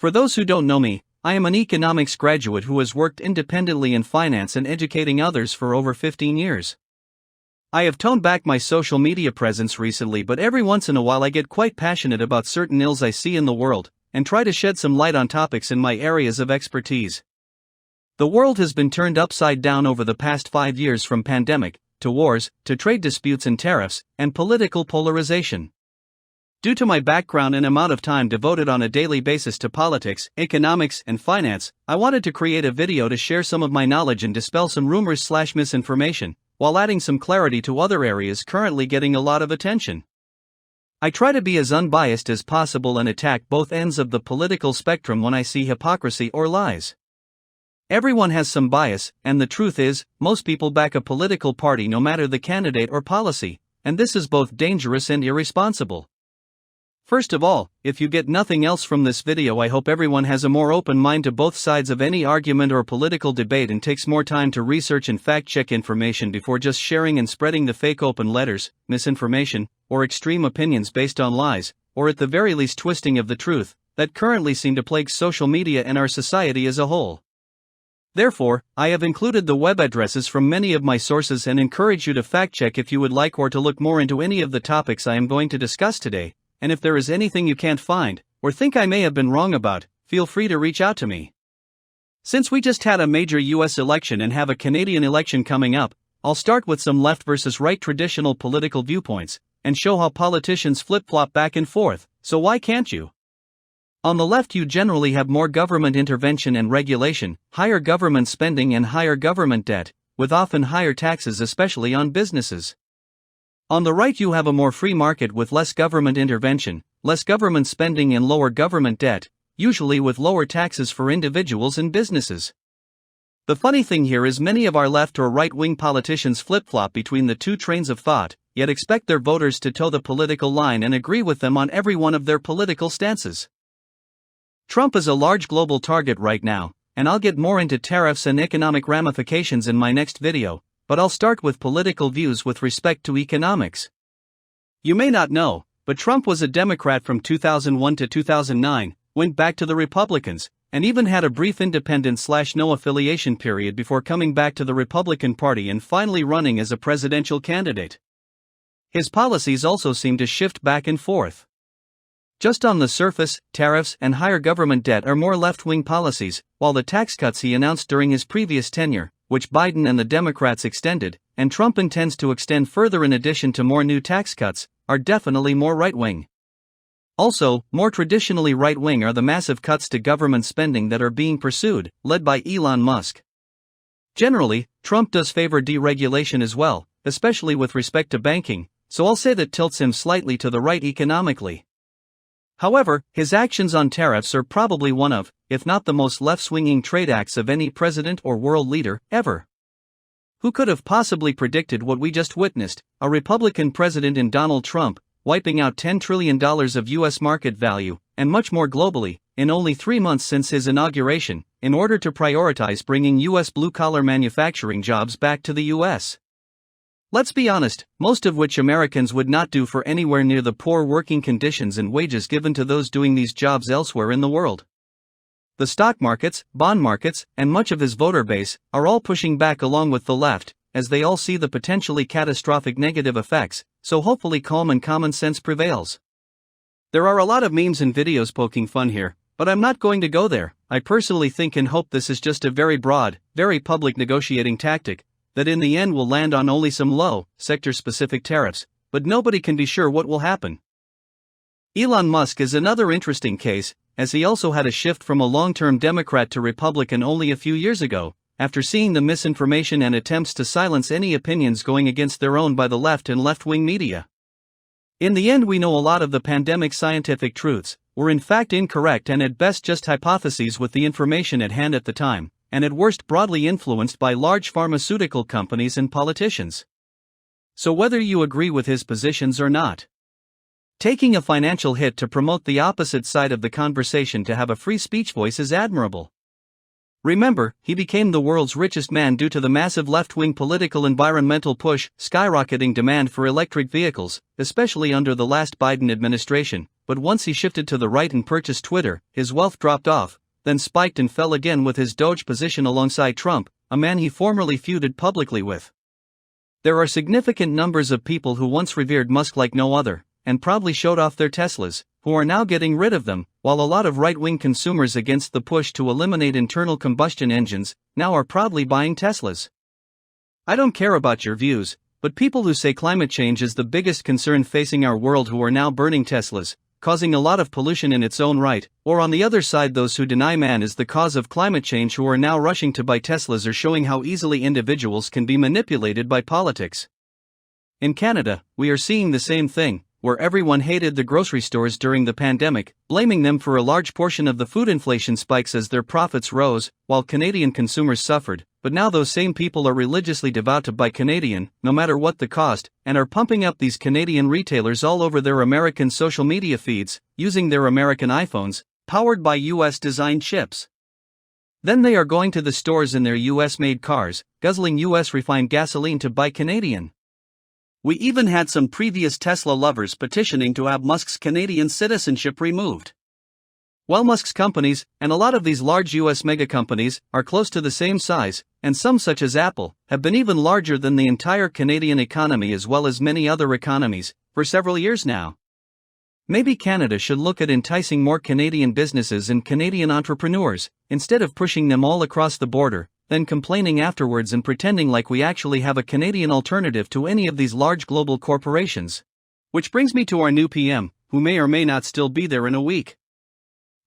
For those who don't know me, I am an economics graduate who has worked independently in finance and educating others for over 15 years. I have toned back my social media presence recently, but every once in a while I get quite passionate about certain ills I see in the world, and try to shed some light on topics in my areas of expertise. The world has been turned upside down over the past 5 years, from pandemic, to wars, to trade disputes and tariffs, and political polarization. Due to my background and amount of time devoted on a daily basis to politics, economics, and finance, I wanted to create a video to share some of my knowledge and dispel some rumors/misinformation, while adding some clarity to other areas currently getting a lot of attention. I try to be as unbiased as possible and attack both ends of the political spectrum when I see hypocrisy or lies. Everyone has some bias, and the truth is, most people back a political party no matter the candidate or policy, and this is both dangerous and irresponsible. First of all, if you get nothing else from this video, I hope everyone has a more open mind to both sides of any argument or political debate and takes more time to research and fact-check information before just sharing and spreading the fake open letters, misinformation, or extreme opinions based on lies, or at the very least twisting of the truth, that currently seem to plague social media and our society as a whole. Therefore, I have included the web addresses from many of my sources and encourage you to fact-check if you would like, or to look more into any of the topics I am going to discuss today. And if there is anything you can't find, or think I may have been wrong about, feel free to reach out to me. Since we just had a major US election and have a Canadian election coming up, I'll start with some left versus right traditional political viewpoints, and show how politicians flip-flop back and forth, so why can't you? On the left, you generally have more government intervention and regulation, higher government spending and higher government debt, with often higher taxes, especially on businesses. On the right, you have a more free market with less government intervention, less government spending and lower government debt, usually with lower taxes for individuals and businesses. The funny thing here is many of our left or right-wing politicians flip-flop between the two trains of thought, yet expect their voters to toe the political line and agree with them on every one of their political stances. Trump is a large global target right now, and I'll get more into tariffs and economic ramifications in my next video, but I'll start with political views with respect to economics. You may not know, but Trump was a Democrat from 2001 to 2009, went back to the Republicans, and even had a brief independent/no affiliation period before coming back to the Republican Party and finally running as a presidential candidate. His policies also seem to shift back and forth. Just on the surface, tariffs and higher government debt are more left-wing policies, while the tax cuts he announced during his previous tenure, which Biden and the Democrats extended, and Trump intends to extend further in addition to more new tax cuts, are definitely more right-wing. Also, more traditionally right-wing are the massive cuts to government spending that are being pursued, led by Elon Musk. Generally, Trump does favor deregulation as well, especially with respect to banking, so I'll say that tilts him slightly to the right economically. However, his actions on tariffs are probably one of, if not the most left-swinging trade acts of any president or world leader ever. Who could have possibly predicted what we just witnessed, a Republican president in Donald Trump, wiping out $10 trillion of U.S. market value, and much more globally, in only 3 months since his inauguration, in order to prioritize bringing U.S. blue-collar manufacturing jobs back to the U.S.? Let's be honest, most of which Americans would not do for anywhere near the poor working conditions and wages given to those doing these jobs elsewhere in the world. The stock markets, bond markets, and much of his voter base are all pushing back along with the left, as they all see the potentially catastrophic negative effects, so hopefully calm and common sense prevails. There are a lot of memes and videos poking fun here, but I'm not going to go there. I personally think and hope this is just a very broad, very public negotiating tactic, that in the end will land on only some low, sector-specific tariffs, but nobody can be sure what will happen. Elon Musk is another interesting case, as he also had a shift from a long-term Democrat to Republican only a few years ago, after seeing the misinformation and attempts to silence any opinions going against their own by the left and left-wing media. In the end, we know a lot of the pandemic scientific truths were in fact incorrect and at best just hypotheses with the information at hand at the time, and at worst broadly influenced by large pharmaceutical companies and politicians. So whether you agree with his positions or not, taking a financial hit to promote the opposite side of the conversation to have a free speech voice is admirable. Remember, he became the world's richest man due to the massive left-wing political environmental push, skyrocketing demand for electric vehicles, especially under the last Biden administration, but once he shifted to the right and purchased Twitter, his wealth dropped off, then spiked and fell again with his Doge position alongside Trump, a man he formerly feuded publicly with. There are significant numbers of people who once revered Musk like no other, and proudly showed off their Teslas, who are now getting rid of them, while a lot of right-wing consumers against the push to eliminate internal combustion engines now are proudly buying Teslas. I don't care about your views, but people who say climate change is the biggest concern facing our world who are now burning Teslas, causing a lot of pollution in its own right, or on the other side those who deny man is the cause of climate change who are now rushing to buy Teslas are showing how easily individuals can be manipulated by politics. In Canada, we are seeing the same thing, where everyone hated the grocery stores during the pandemic, blaming them for a large portion of the food inflation spikes as their profits rose, while Canadian consumers suffered. But now those same people are religiously devout to buy Canadian, no matter what the cost, and are pumping up these Canadian retailers all over their American social media feeds, using their American iPhones, powered by US-designed chips. Then they are going to the stores in their US-made cars, guzzling US refined gasoline to buy Canadian. We even had some previous Tesla lovers petitioning to have Musk's Canadian citizenship removed. Well, Musk's companies, and a lot of these large US mega companies, are close to the same size, and some such as Apple, have been even larger than the entire Canadian economy as well as many other economies, for several years now. Maybe Canada should look at enticing more Canadian businesses and Canadian entrepreneurs, instead of pushing them all across the border, then complaining afterwards and pretending like we actually have a Canadian alternative to any of these large global corporations. Which brings me to our new PM, who may or may not still be there in a week.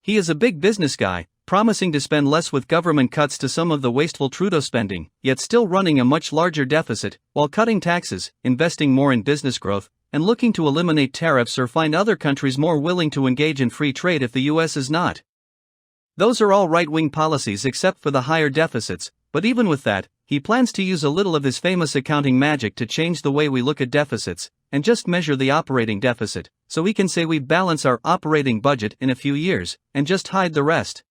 He is a big business guy, promising to spend less with government cuts to some of the wasteful Trudeau spending, yet still running a much larger deficit, while cutting taxes, investing more in business growth, and looking to eliminate tariffs or find other countries more willing to engage in free trade if the US is not. Those are all right-wing policies except for the higher deficits, but even with that, he plans to use a little of his famous accounting magic to change the way we look at deficits, and just measure the operating deficit, so we can say we balance our operating budget in a few years, and just hide the rest.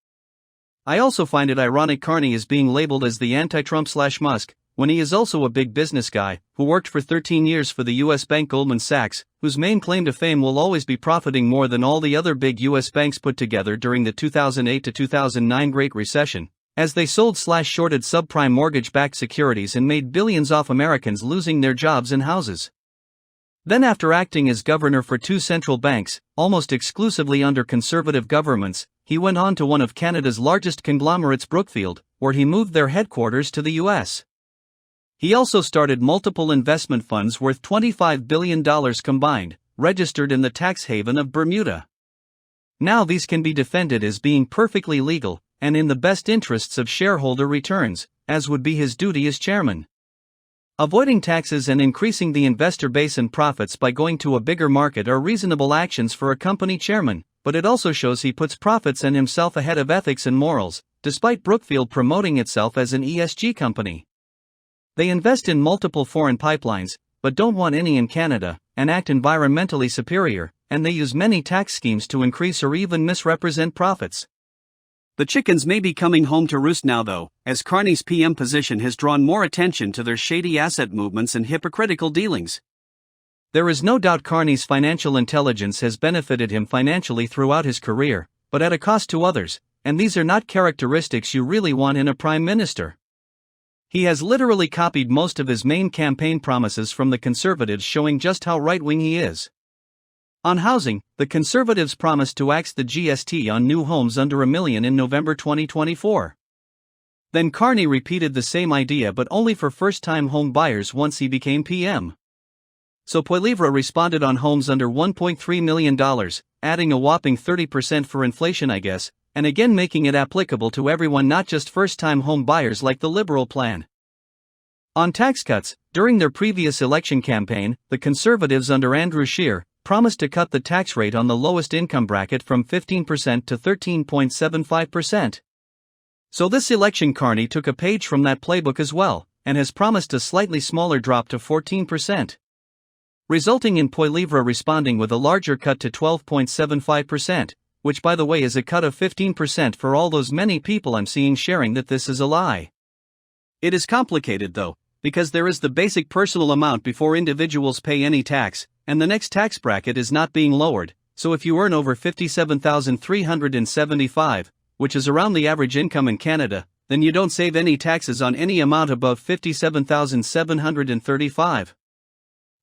I also find it ironic Carney is being labeled as the anti-Trump/Musk, when he is also a big business guy, who worked for 13 years for the US bank Goldman Sachs, whose main claim to fame will always be profiting more than all the other big US banks put together during the 2008 to 2009 Great Recession, as they sold/shorted subprime mortgage-backed securities and made billions off Americans losing their jobs and houses. Then after acting as governor for two central banks, almost exclusively under conservative governments, he went on to one of Canada's largest conglomerates Brookfield, where he moved their headquarters to the US. He also started multiple investment funds worth $25 billion combined, registered in the tax haven of Bermuda. Now these can be defended as being perfectly legal, and in the best interests of shareholder returns, as would be his duty as chairman. Avoiding taxes and increasing the investor base and profits by going to a bigger market are reasonable actions for a company chairman, but it also shows he puts profits and himself ahead of ethics and morals, despite Brookfield promoting itself as an ESG company. They invest in multiple foreign pipelines, but don't want any in Canada, and act environmentally superior, and they use many tax schemes to increase or even misrepresent profits. The chickens may be coming home to roost now though, as Carney's PM position has drawn more attention to their shady asset movements and hypocritical dealings. There is no doubt Carney's financial intelligence has benefited him financially throughout his career, but at a cost to others, and these are not characteristics you really want in a prime minister. He has literally copied most of his main campaign promises from the Conservatives, showing just how right-wing he is. On housing, the Conservatives promised to axe the GST on new homes under $1 million in November 2024. Then Carney repeated the same idea but only for first-time home buyers once he became PM. So Poilievre responded on homes under $1.3 million, adding a whopping 30% for inflation I guess, and again making it applicable to everyone, not just first-time home buyers like the Liberal plan. On tax cuts, during their previous election campaign, the Conservatives under Andrew Scheer promised to cut the tax rate on the lowest income bracket from 15% to 13.75%. So this election Carney took a page from that playbook as well, and has promised a slightly smaller drop to 14%. Resulting in Poilievre responding with a larger cut to 12.75%, which by the way is a cut of 15% for all those many people I'm seeing sharing that this is a lie. It is complicated though, because there is the basic personal amount before individuals pay any tax, and the next tax bracket is not being lowered, so if you earn over $57,375, which is around the average income in Canada, then you don't save any taxes on any amount above $57,735.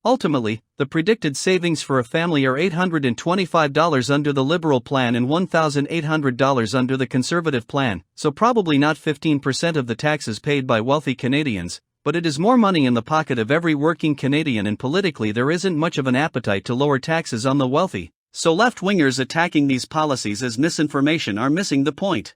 Ultimately, the predicted savings for a family are $825 under the Liberal plan and $1,800 under the Conservative plan, so probably not 15% of the taxes paid by wealthy Canadians, but it is more money in the pocket of every working Canadian, and politically there isn't much of an appetite to lower taxes on the wealthy, so left-wingers attacking these policies as misinformation are missing the point.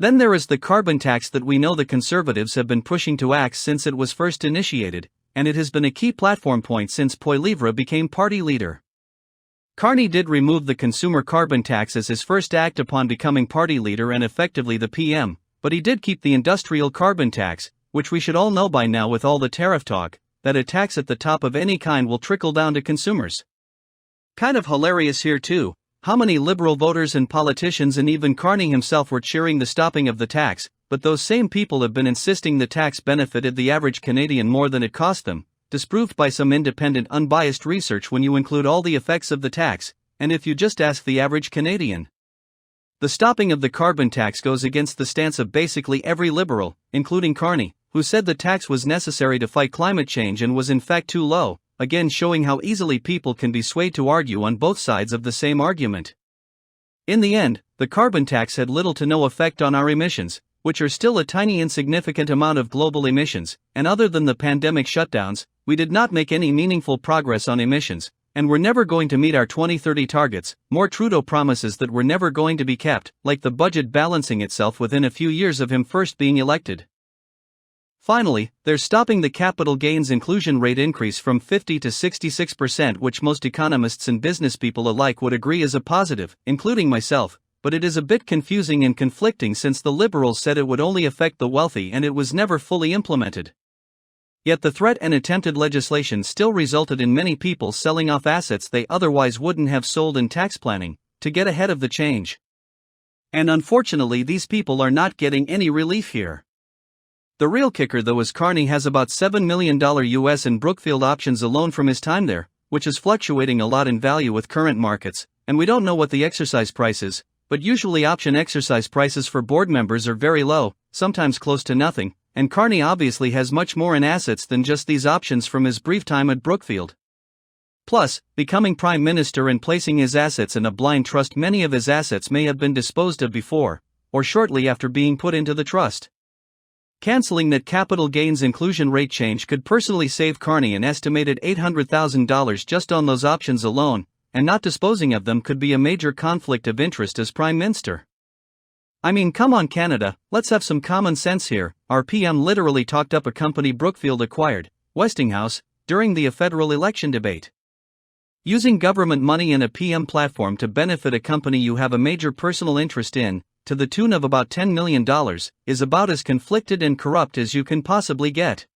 Then there is the carbon tax that we know the Conservatives have been pushing to axe since it was first initiated, and it has been a key platform point since Poilievre became party leader. Carney did remove the consumer carbon tax as his first act upon becoming party leader and effectively the PM, but he did keep the industrial carbon tax, which we should all know by now with all the tariff talk, that a tax at the top of any kind will trickle down to consumers. Kind of hilarious here too, how many Liberal voters and politicians and even Carney himself were cheering the stopping of the tax, but those same people have been insisting the tax benefited the average Canadian more than it cost them, disproved by some independent unbiased research when you include all the effects of the tax, and if you just ask the average Canadian. The stopping of the carbon tax goes against the stance of basically every Liberal, including Carney, who said the tax was necessary to fight climate change and was in fact too low, again showing how easily people can be swayed to argue on both sides of the same argument. In the end, the carbon tax had little to no effect on our emissions, which are still a tiny insignificant amount of global emissions, and other than the pandemic shutdowns, we did not make any meaningful progress on emissions, and we're never going to meet our 2030 targets, more Trudeau promises that were never going to be kept, like the budget balancing itself within a few years of him first being elected. Finally, there's stopping the capital gains inclusion rate increase from 50 to 66%, which most economists and business people alike would agree is a positive, including myself, but it is a bit confusing and conflicting since the Liberals said it would only affect the wealthy and it was never fully implemented. Yet the threat and attempted legislation still resulted in many people selling off assets they otherwise wouldn't have sold in tax planning, to get ahead of the change. And unfortunately these people are not getting any relief here. The real kicker though is Carney has about $7 million US in Brookfield options alone from his time there, which is fluctuating a lot in value with current markets, and we don't know what the exercise price is, but usually option exercise prices for board members are very low, sometimes close to nothing, and Carney obviously has much more in assets than just these options from his brief time at Brookfield. Plus, becoming Prime Minister and placing his assets in a blind trust, many of his assets may have been disposed of before, or shortly after being put into the trust. Canceling that capital gains inclusion rate change could personally save Carney an estimated $800,000 just on those options alone, and not disposing of them could be a major conflict of interest as Prime Minister. I mean, come on Canada, let's have some common sense here. Our PM literally talked up a company Brookfield acquired, Westinghouse, during the federal election debate. Using government money in a PM platform to benefit a company you have a major personal interest in, to the tune of about $10 million, is about as conflicted and corrupt as you can possibly get.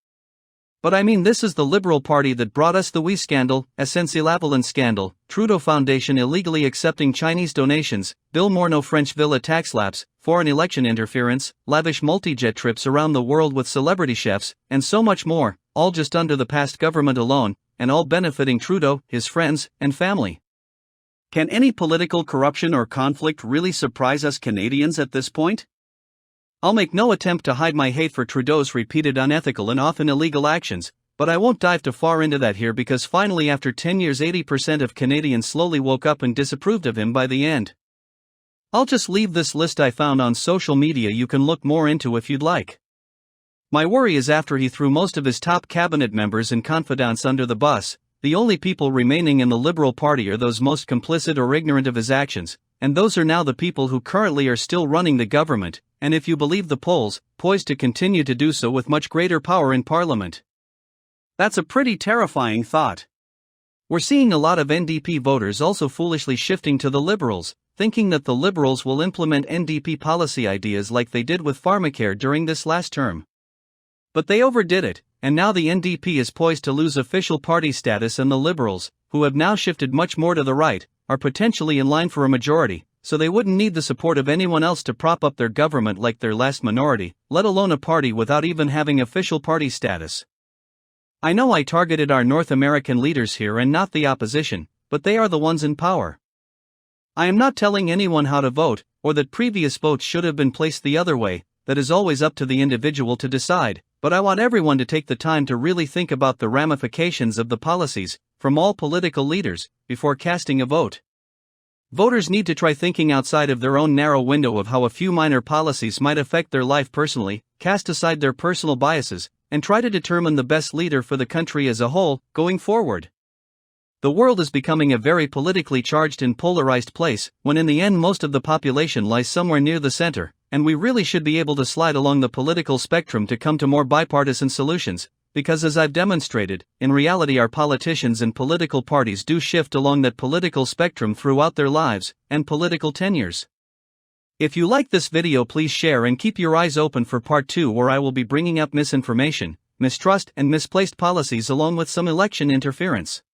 But I mean, this is the Liberal Party that brought us the WE scandal, SNC-Lavalin scandal, Trudeau Foundation illegally accepting Chinese donations, Bill Morneau French Villa tax lapse, foreign election interference, lavish multi-jet trips around the world with celebrity chefs, and so much more, all just under the past government alone, and all benefiting Trudeau, his friends, and family. Can any political corruption or conflict really surprise us Canadians at this point? I'll make no attempt to hide my hate for Trudeau's repeated unethical and often illegal actions, but I won't dive too far into that here because finally after 10 years 80% of Canadians slowly woke up and disapproved of him by the end. I'll just leave this list I found on social media you can look more into if you'd like. My worry is after he threw most of his top cabinet members and confidants under the bus, the only people remaining in the Liberal Party are those most complicit or ignorant of his actions, and those are now the people who currently are still running the government, and if you believe the polls, poised to continue to do so with much greater power in Parliament. That's a pretty terrifying thought. We're seeing a lot of NDP voters also foolishly shifting to the Liberals, thinking that the Liberals will implement NDP policy ideas like they did with pharmacare during this last term. But they overdid it, and now the NDP is poised to lose official party status, and the Liberals, who have now shifted much more to the right, are potentially in line for a majority, so they wouldn't need the support of anyone else to prop up their government like their last minority, let alone a party without even having official party status. I know I targeted our North American leaders here and not the opposition, but they are the ones in power. I am not telling anyone how to vote, or that previous votes should have been placed the other way. That is always up to the individual to decide, but I want everyone to take the time to really think about the ramifications of the policies, from all political leaders, before casting a vote. Voters need to try thinking outside of their own narrow window of how a few minor policies might affect their life personally, cast aside their personal biases, and try to determine the best leader for the country as a whole, going forward. The world is becoming a very politically charged and polarized place, when in the end most of the population lies somewhere near the center, and we really should be able to slide along the political spectrum to come to more bipartisan solutions, because as I've demonstrated, in reality our politicians and political parties do shift along that political spectrum throughout their lives and political tenures. If you like this video, please share and keep your eyes open for part 2, where I will be bringing up misinformation, mistrust and misplaced policies along with some election interference.